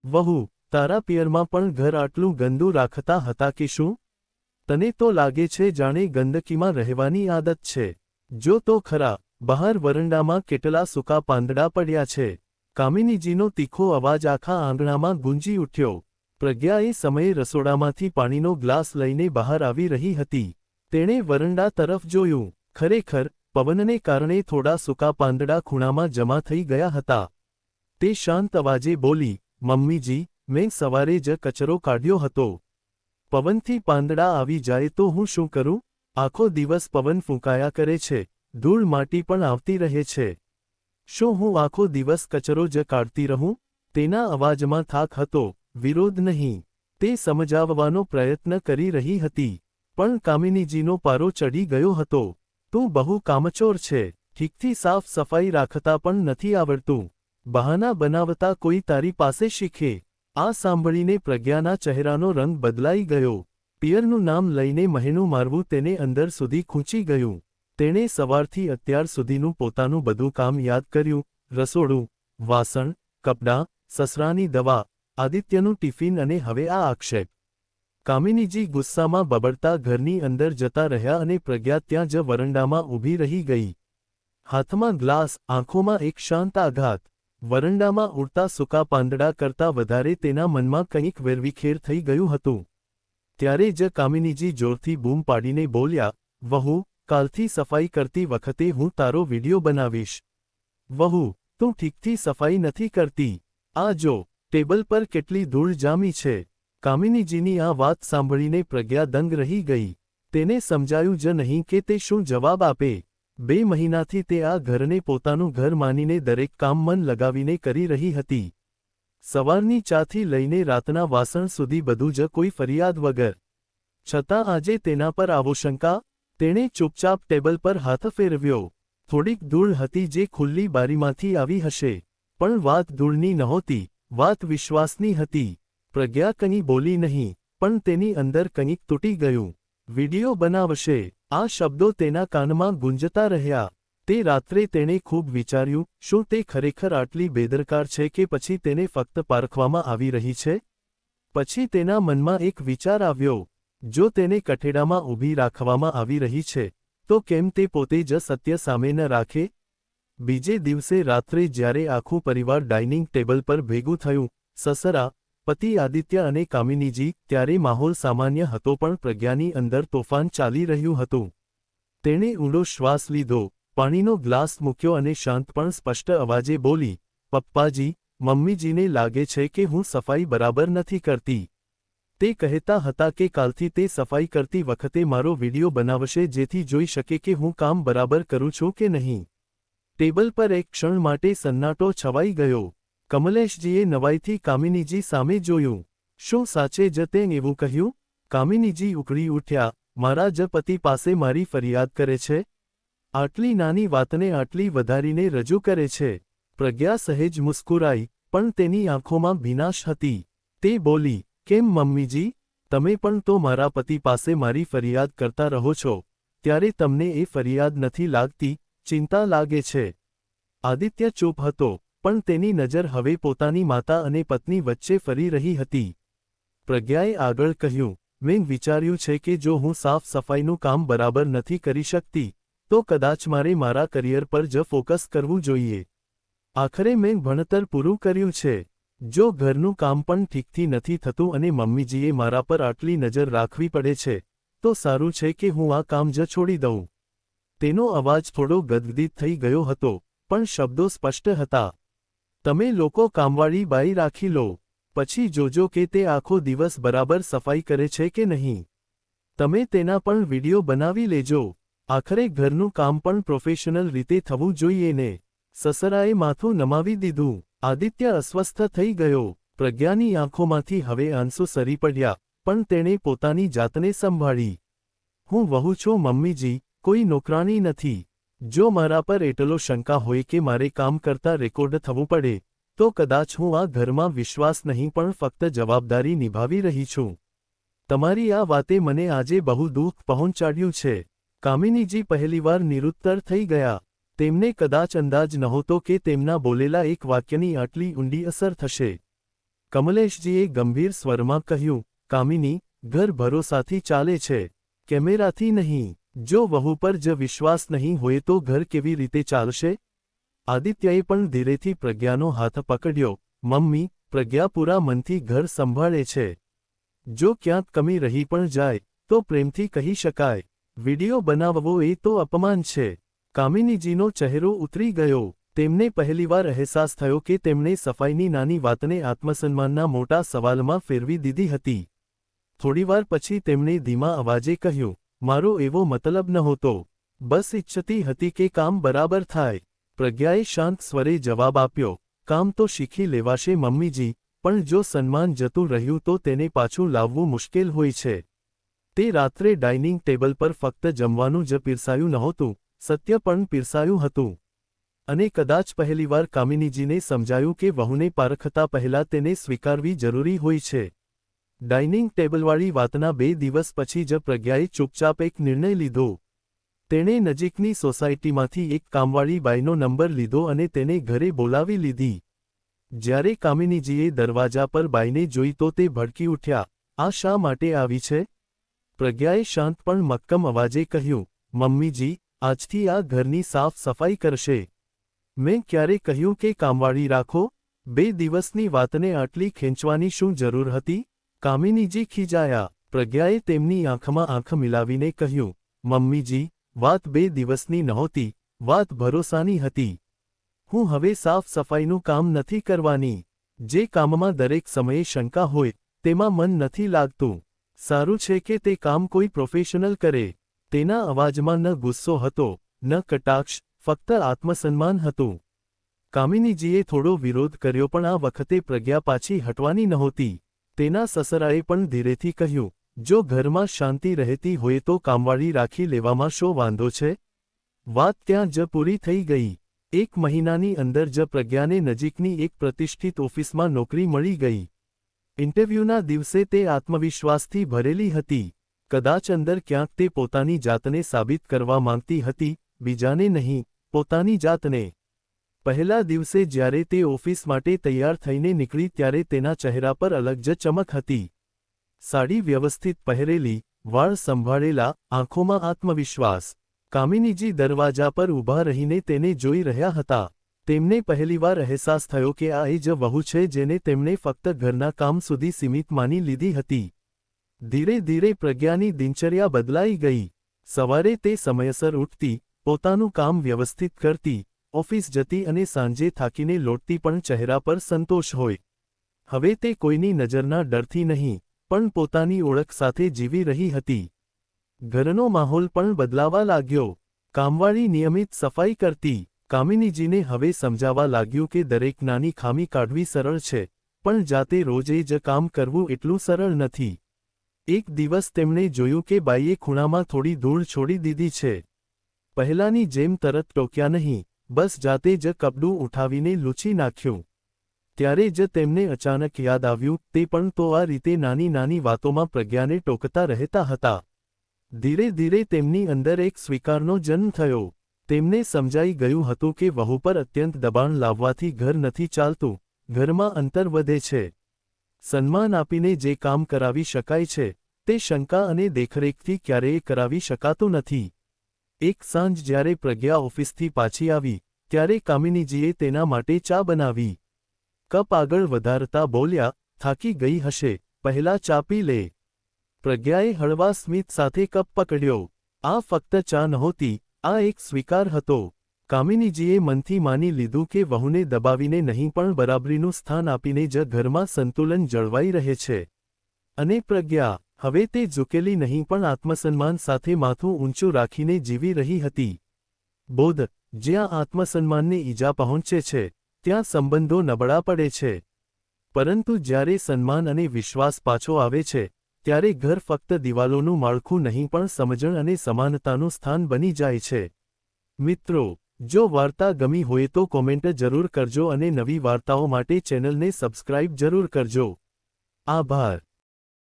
વહુ, તારા પિયરમાં પણ ઘર આટલું ગંદુ રાખતા હતા કે શું? તને તો લાગે છે જાણે ગંદકીમાં રહેવાની આદત છે. જો તો ખરા, બહાર વરંડામાં કેટલા સૂકા પાંદડા પડ્યા છે. કામિનીજીનો તીખો અવાજ આખા આંગણામાં ગુંજી ઉઠ્યો. પ્રજ્ઞા એ સમયે રસોડામાંથી પાણીનો ગ્લાસ લઈને બહાર આવી રહી હતી. તેણે વરંડા તરફ જોયું. ખરેખર, પવનને કારણે થોડા સૂકા પાંદડા ખૂણામાં જમા થઈ ગયા હતા. તે શાંત અવાજે બોલી, મમ્મીજી, મેં સવારે જ કચરો કાઢ્યો હતો. પવનથી પાંદડા આવી જાય તો હું શું કરું? આખો દિવસ પવન ફૂંકાયા કરે છે, ધૂળ માટી પણ આવતી રહે છે. શું હું આખો દિવસ કચરો જ કાઢતી રહું? તેના અવાજમાં થાક હતો, વિરોધ નહીં. તે સમજાવવાનો પ્રયત્ન કરી રહી હતી, પણ કામિનીજીનો પારો ચડી ગયો હતો. તું બહુ કામચોર છે, ઠીકથી સાફ સફાઈ રાખતા પણ નથી આવડતું. બહાના બનાવતા કોઈ તારી પાસે શીખે. આ સાંભળીને પ્રજ્ઞાના ચહેરાનો રંગ બદલાઈ ગયો. પિયરનું નામ લઈને મહેણું મારવું તેને અંદર સુધી ખૂંચી ગયું. તેણે સવારથી અત્યાર સુધીનું પોતાનું બધું કામ યાદ કર્યું, રસોડું, વાસણ, કપડાં, સસરાની દવા, આદિત્યનું ટિફિન અને હવે આ આક્ષેપ. કામિનીજી ગુસ્સામાં બબડતા ઘરની અંદર જતા રહ્યા અને પ્રજ્ઞા ત્યાં જ વરંડામાં ઊભી રહી ગઈ. હાથમાં ગ્લાસ, આંખોમાં એક શાંત આઘાત. વરંડામાં ઉડતા સૂકા પાંદડા કરતાં વધારે તેના મનમાં કંઈક વેરવિખેર થઈ ગયું હતું. ત્યારે જ કામિનીજી જોરથી બૂમ પાડીને બોલ્યા, વહુ, કાલથી સફાઈ કરતી વખતે હું તારો વિડિયો બનાવીશ. વહુ, તું ઠીકથી સફાઈ નથી કરતી. આ જો, ટેબલ પર કેટલી ધૂળ જામી છે. કામિનીજીની આ વાત સાંભળીને પ્રજ્ઞા દંગ રહી ગઈ. તેને સમજાયું જ નહીં કે તે શું જવાબ આપે. 2 મહિનાથી તે આ ઘરને પોતાનું ઘર માનીને દરેક કામ મન લગાવીને કરી રહી હતી. સવારની ચાથી લઈને રાતના વાસણ સુધી બધું જ કોઈ ફરિયાદ વગર. છતાં આજે તેના પર આવો શંકા? તેણે ચૂપચાપ ટેબલ પર હાથ ફેરવ્યો. થોડીક ધૂળ હતી જે ખુલ્લી બારીમાંથી આવી હશે. પણ વાત ધૂળની નહોતી, વાત વિશ્વાસની હતી. પ્રજ્ઞા કંઈ બોલી નહીં, પણ તેની અંદર કંઈક તૂટી ગયું. વિડિયો બનાવશે, આ શબ્દો તેના કાનમાં ગુંજતા રહ્યા. તે રાત્રે તેણે ખૂબ વિચાર્યું, શું તે ખરેખર આટલી બેદરકાર છે કે પછી તેને ફક્ત પારખવામાં આવી રહી છે? પછી તેના મનમાં એક વિચાર આવ્યો, જો તેને કઠેડામાં ઊભી રાખવામાં આવી રહી છે, તો કેમ તે પોતે જ સત્ય સામે ન રાખે? બીજે દિવસે રાત્રે જ્યારે આખું પરિવાર ડાઇનિંગ ટેબલ પર ભેગું થયું, સસરા, પતિ આદિત્ય અને કામિનીજી, ત્યારે માહોલ સામાન્ય હતો પણ પ્રજ્ઞાની અંદર તોફાન ચાલી રહ્યું હતું. તેણે ઊંડો શ્વાસ લીધો, પાણીનો ગ્લાસ મૂક્યો અને શાંત પણ સ્પષ્ટ અવાજે બોલી, પપ્પાજી, મમ્મીજીને લાગે છે કે હું સફાઈ બરાબર નથી કરતી. તે કહેતા હતા કે કાલથી તે સફાઈ કરતી વખતે મારો વિડિયો બનાવશે જેથી જોઈ શકે કે હું કામ બરાબર કરું છું કે નહીં. ટેબલ પર એક ક્ષણ માટે સન્નાટો છવાઈ ગયો. કમલેશજીએ નવાઈથી કામિનીજી સામે જોયું. શું સાચે જ તે એવું કહ્યું? કામિનીજી ઉકળી ઉઠ્યા, મારા જ પતિ પાસે મારી ફરિયાદ કરે છે? આટલી નાની વાતને આટલી વધારીને રજૂ કરે છે. પ્રજ્ઞા સહેજ મુસ્કુરાઈ, પણ તેની આંખોમાં ભીનાશ હતી. તે બોલી, કેમ મમ્મીજી, તમે પણ તો મારા પતિ પાસે મારી ફરિયાદ કરતા રહો છો. ત્યારે તમને એ ફરિયાદ નથી લાગતી, ચિંતા લાગે છે. આદિત્ય ચૂપ હતો, પણ તેની નજર હવે પોતાની માતા અને પત્ની વચ્ચે ફરી રહી હતી. પ્રજ્ઞાએ આગળ કહ્યું, મેં વિચાર્યું છે કે જો હું સાફ સફાઈનું કામ બરાબર નથી કરી શકતી, તો કદાચ મારે મારા કરિયર પર જ ફોકસ કરવું જોઈએ. આખરે મેં ભણતર પૂરું કર્યું છે. જો ઘરનું કામ પણ ઠીકથી નથી થતું અને મમ્મીજીએ મારા પર આટલી નજર રાખવી પડે છે, તો સારું છે કે હું આ કામ જ છોડી દઉં. તેનો અવાજ થોડો ગદગદિત થઈ ગયો હતો, પણ શબ્દો સ્પષ્ટ હતા. તમે લોકો કામવાળી બાઈ રાખી લો, પછી જોજો કે તે આખો દિવસ બરાબર સફાઈ કરે છે કે નહીં. તમે તેના પણ વિડિયો બનાવી લેજો. આખરે ઘરનું કામ પણ પ્રોફેશનલ રીતે થવું જોઈએ ને. સસરાએ માથું નમાવી દીધું. આદિત્ય અસ્વસ્થ થઈ ગયો. પ્રજ્ઞાની આંખોમાંથી હવે આંસુ સરી પડ્યા, પણ તેણે પોતાની જાતને સંભાળી. હું વહુ છું મમ્મીજી, કોઈ નોકરાણી નથી. જો મારા પર એટલો શંકા હોય કે મારે કામ કરતા રેકોર્ડ થવું પડે, તો કદાચ હું આ ઘરમાં વિશ્વાસ નહીં પણ ફક્ત જવાબદારી નિભાવી રહી છું. તમારી આ વાતે મને આજે બહુ દુઃખ પહોંચાડ્યું છે. કામિનીજી પહેલીવાર નિરુત્તર થઈ ગયા. તેમને કદાચ અંદાજ નહોતો કે તેમના બોલેલા એક વાક્યની આટલી ઊંડી અસર થશે. કમલેશજીએ ગંભીર સ્વરમાં કહ્યું, કામિની, ઘર ભરોસાથી ચાલે છે, કેમેરાથી નહીં. જો વહુ પર જ વિશ્વાસ નહીં હોય તો ઘર કેવી રીતે ચાલશે? આદિત્યએ પણ ધીરેથી પ્રજ્ઞાનો હાથ પકડ્યો. મમ્મી, પ્રજ્ઞા પૂરા મનથી ઘર સંભાળે છે. જો ક્યાંક કમી રહી પણ જાય તો પ્રેમથી કહી શકાય. વિડિયો બનાવવો એ તો અપમાન છે. કામિનીજીનો ચહેરો ઉતરી ગયો. તેમને પહેલીવાર અહેસાસ થયો કે તેમણે સફાઈની નાની વાતને આત્મસન્માનના મોટા સવાલમાં ફેરવી દીધી હતી. થોડીવાર પછી તેમણે ધીમા અવાજે કહ્યું, મારો એવો મતલબ નહોતો. બસ ઈચ્છતી હતી કે કામ બરાબર થાય. પ્રજ્ઞાએ શાંત સ્વરે જવાબ આપ્યો, કામ તો શીખી લેવાશે મમ્મીજી, પણ જો સન્માન જતું રહ્યું તો તેને પાછું લાવવું મુશ્કેલ હોય છે. તે રાત્રે ડાઇનિંગ ટેબલ પર ફક્ત જમવાનું જ પીરસાયું નહોતું, સત્ય પણ પીરસાયું હતું. અને કદાચ પહેલીવાર કામિનીજીને સમજાયું કે વહુને પારખતા પહેલા તેને સ્વીકારવી જરૂરી હોય છે. ડાઇનિંગ ટેબલવાળી વાતના 2 દિવસ પછી જ પ્રજ્ઞાએ ચૂપચાપ એક નિર્ણય લીધો. તેણે નજીકની સોસાયટીમાંથી એક કામવાળી બાઈનો નંબર લીધો અને તેને ઘરે બોલાવી લીધી. જ્યારે કામિનીજીએ દરવાજા પર બાઈને જોઈ તો તે ભડકી ઉઠ્યા, આ શા માટે આવી છે? પ્રજ્ઞાએ શાંત પણ મક્કમ અવાજે કહ્યું, મમ્મીજી, આજથી આ ઘરની સાફ સફાઈ કરશે. મેં ક્યારે કહ્યું કે કામવાળી રાખો? 2 દિવસની વાતને આટલી ખેંચવાની શું જરૂર હતી? કામિનીજી ખીજાયા. પ્રજ્ઞાએ તેમની આંખમાં આંખ મિલાવીને કહ્યું, મમ્મીજી, વાત 2 દિવસની નહોતી, વાત ભરોસાની હતી. હું હવે સાફ સફાઈનું કામ નથી કરવાની. જે કામમાં દરેક સમયે શંકા હોય તેમાં મન નથી લાગતું. સારું છે કે તે કામ કોઈ પ્રોફેશનલ કરે. તેના અવાજમાં ન ગુસ્સો હતો, ન કટાક્ષ, ફક્ત આત્મસન્માન હતું. કામિનીજીએ થોડો વિરોધ કર્યો પણ આ વખતે પ્રજ્ઞા પાછી હટવાની નહોતી. તેના સસરાએ પણ ધીરેથી કહ્યું, જો ઘરમાં શાંતિ રહેતી હોય તો કામવાળી રાખી લેવામાં શો વાંધો છે? વાત ત્યાં જ પૂરી થઈ ગઈ. 1 મહિનાની અંદર જ પ્રજ્ઞાને નજીકની એક પ્રતિષ્ઠિત ઓફિસમાં નોકરી મળી ગઈ. ઇન્ટરવ્યૂના દિવસે તે આત્મવિશ્વાસથી ભરેલી હતી. કદાચ અંદર ક્યાંક તે પોતાની જાતને સાબિત કરવા માંગતી હતી, બીજાને નહીં, પોતાની જાતને. પહેલા દિવસે જ્યારે તે ઓફિસ માટે તૈયાર થઈને નીકળી ત્યારે તેના ચહેરા પર અલગ જ ચમક હતી. સાડી વ્યવસ્થિત પહેરેલી, વાળ સંભાળેલા, આંખોમાં આત્મવિશ્વાસ. કામિનીજી દરવાજા પર ઊભા રહીને તેને જોઈ રહ્યા હતા. તેમને પહેલીવાર અહેસાસ થયો કે આ એ જ વહુ છે જેને તેમણે ફક્ત ઘરના કામ સુધી સીમિત માની લીધી હતી. ધીરે ધીરે પ્રજ્ઞાની દિનચર્યા બદલાઈ ગઈ. સવારે તે સમયસર ઉઠતી, પોતાનું કામ વ્યવસ્થિત કરતી, ઓફિસ જતી અને સાંજે થાકીને લોટતી પણ ચહેરા પર સંતોષ હોય. હવે તે કોઈની નજરના ડરથી નહીં, પણ પોતાની ઓળખ સાથે જીવી રહી હતી. ઘરનો માહોલ પણ બદલાવા લાગ્યો. કામવાળી નિયમિત સફાઈ કરતી. કામિનીજીને હવે સમજાવા લાગ્યું કે દરેક નાની ખામી કાઢવી સરળ છે, પણ જાતે રોજ એ જ કામ કરવું એટલું સરળ નથી. એક દિવસ તેમણે જોયું કે બાઈએ ખૂણામાં થોડી ધૂળ છોડી દીધી છે. પહેલાની જેમ તરત ટોક્યા નહીં, બસ જાતે જ કપડું ઉઠાવીને લૂછી નાખ્યું. ત્યારે જ તેમને અચાનક યાદ આવ્યું, તે પણ તો આ રીતે નાની નાની વાતોમાં પ્રજ્ઞાને ટોકતા રહેતા હતા. ધીરે ધીરે તેમની અંદર એક સ્વીકારનો જન્મ થયો. તેમને સમજાઈ ગયું હતું કે વહુ પર અત્યંત દબાણ લાવવાથી ઘર નથી ચાલતું, ઘરમાં અંતર વધે છે. સન્માન આપીને જે કામ કરાવી શકાય છે, તે શંકા અને દેખરેખથી ક્યારેય કરાવી શકાતું નથી. એક સાંજ જ્યારે પ્રજ્ઞા ઓફિસથી પાછી આવી, ત્યારે કામિનીજીએ તેના માટે ચા બનાવી. કપ આગળ વધારતા બોલ્યા, થાકી ગઈ હશે, પહેલા ચા પી લે. પ્રજ્ઞાએ હળવા સ્મિત સાથે કપ પકડ્યો. આ ફક્ત ચા નહોતી, આ એક સ્વીકાર હતો. કામિનીજીએ મનથી માની લીધું કે વહુને દબાવીને નહીં પણ બરાબરીનું સ્થાન આપીને જ ઘરમાં સંતુલન જળવાઈ રહે છે. અને પ્રજ્ઞા, હવે તે ઝૂકેલી નહીં પણ આત્મસન્માન સાથે માથું ઊંચું રાખીને જીવી રહી હતી. બોધ, જ્યાં આત્મસન્માનને ઈજા પહોંચે છે, ત્યાં સંબંધો નબળા પડે છે. પરંતુ જ્યારે સન્માન અને વિશ્વાસ પાછો આવે છે, ત્યારે ઘર ફક્ત દિવાલોનું માળખું નહીં પણ સમજણ અને સમાનતાનું સ્થાન બની જાય છે. મિત્રો, જો વાર્તા ગમી હોય તો કોમેન્ટ જરૂર કરજો અને નવી વાર્તાઓ માટે ચેનલને સબસ્ક્રાઇબ જરૂર કરજો. આભાર.